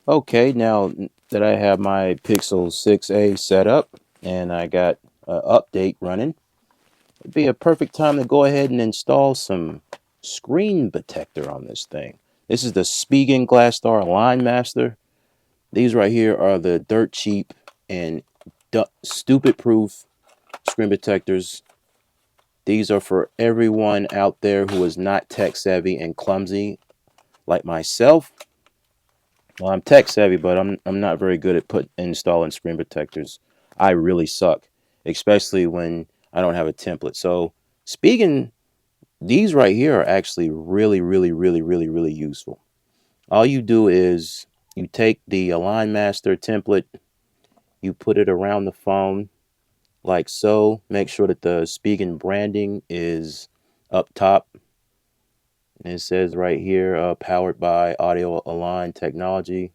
Okay, now that I have my Pixel 6a set up and I got an update running, it'd be a perfect time to go ahead and install some screen protector on this thing. This is the Spigen Glas.TR Line Master. These right here are the dirt cheap and stupid proof screen protectors. These are for everyone out there who is not tech savvy and clumsy like myself. Well, I'm tech savvy, but I'm not very good at installing screen protectors. I really suck, especially when I don't have a template. So speaking, these right here are actually really useful. All you do is you take the Align Master template, you put it around the phone like so. Make sure that the Spigen branding is up top. And it says right here, powered by Audio Align Technology.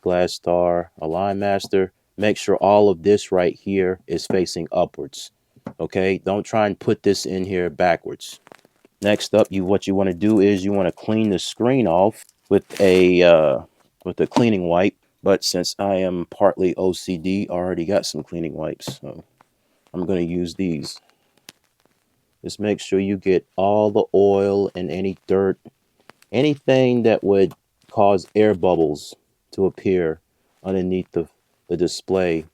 Glas.TR Align Master. Make sure all of this right here is facing upwards. Okay, don't try and put this in here backwards. Next up, what you want to do is you want to clean the screen off with a cleaning wipe. But since I am partly OCD, I already got some cleaning wipes, so I'm going to use these. Just make sure you get all the oil and any dirt, anything that would cause air bubbles to appear underneath the display.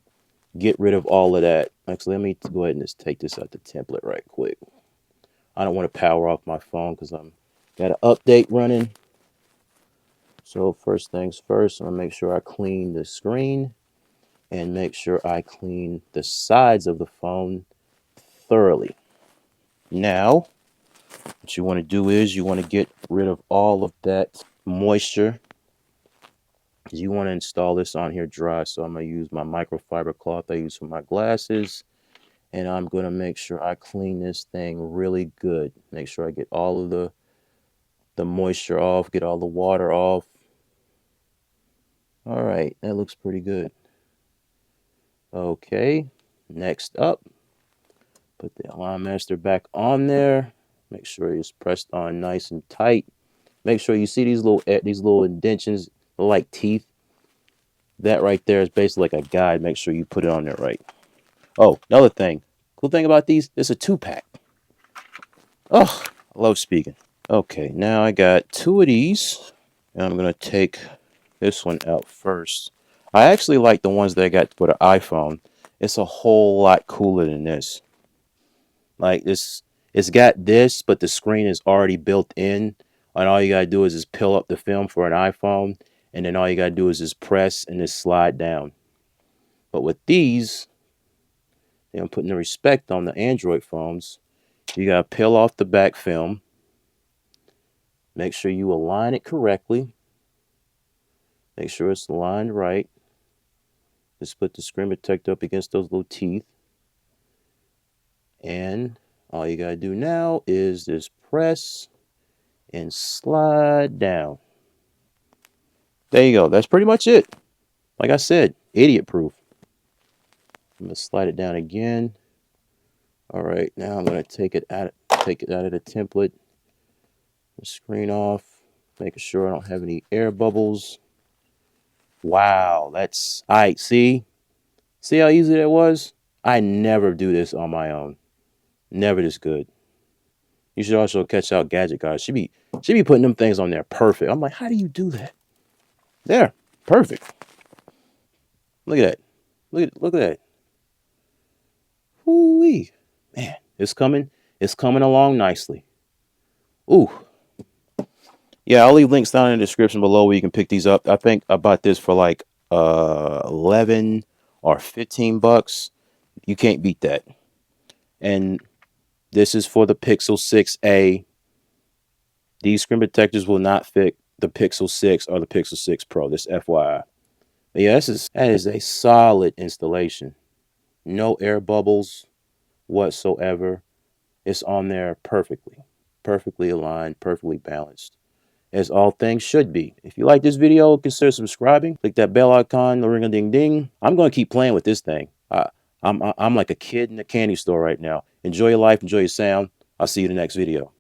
Get rid of all of that. Actually, let me go ahead and just take this out the template right quick. I don't want to power off my phone because I'm got an update running. So first things first, I'm gonna make sure I clean the screen and make sure I clean the sides of the phone thoroughly. Now, what you want to do is you want to get rid of all of that moisture. You want to install this on here dry, so I'm going to use my microfiber cloth I use for my glasses, and I'm going to make sure I clean this thing really good. Make sure I get all of the moisture off, get all the water off. All right, that looks pretty good. Okay, next up, put the Align Master back on there. Make sure it's pressed on nice and tight. Make sure you see these little indentions like teeth. That right there is basically like a guide. Make sure you put it on there right. Oh, another thing. Cool thing about these, it's a 2-pack. Oh, I love Spigen. Okay, now I got 2 of these. And I'm going to take this one out first. I actually like the ones that I got for the iPhone. It's a whole lot cooler than this. Like this, it's got this, but the screen is already built in. And all you got to do is just peel up the film for an iPhone. And then all you got to do is just press and just slide down. But with these, I'm putting the respect on the Android phones. You got to peel off the back film. Make sure you align it correctly. Make sure it's aligned right. Just put the screen protector up against those little teeth. And all you got to do now is just press and slide down. There you go. That's pretty much it. Like I said, idiot proof. I'm going to slide it down again. All right, now I'm going to take it out of the template. The screen off, making sure I don't have any air bubbles. Wow, that's all right. See how easy that was? I never do this on my own. Never this good. You should also catch out Gadget Guys. She be putting them things on there perfect. I'm like, how do you do that? There, perfect. Look at that. Look at that. Whoo-wee. Man, it's coming. It's coming along nicely. Ooh. Yeah, I'll leave links down in the description below where you can pick these up. I think I bought this for like 11 or 15 bucks. You can't beat that. And this is for the Pixel 6a. These screen protectors will not fit the Pixel 6 or the Pixel 6 Pro. This FYI. But yeah, that is a solid installation. No air bubbles whatsoever. It's on there perfectly. Perfectly aligned, perfectly balanced, as all things should be. If you like this video, consider subscribing. Click that bell icon, the ring a ding ding. I'm going to keep playing with this thing. I'm like a kid in a candy store right now. Enjoy your life, enjoy your sound. I'll see you in the next video.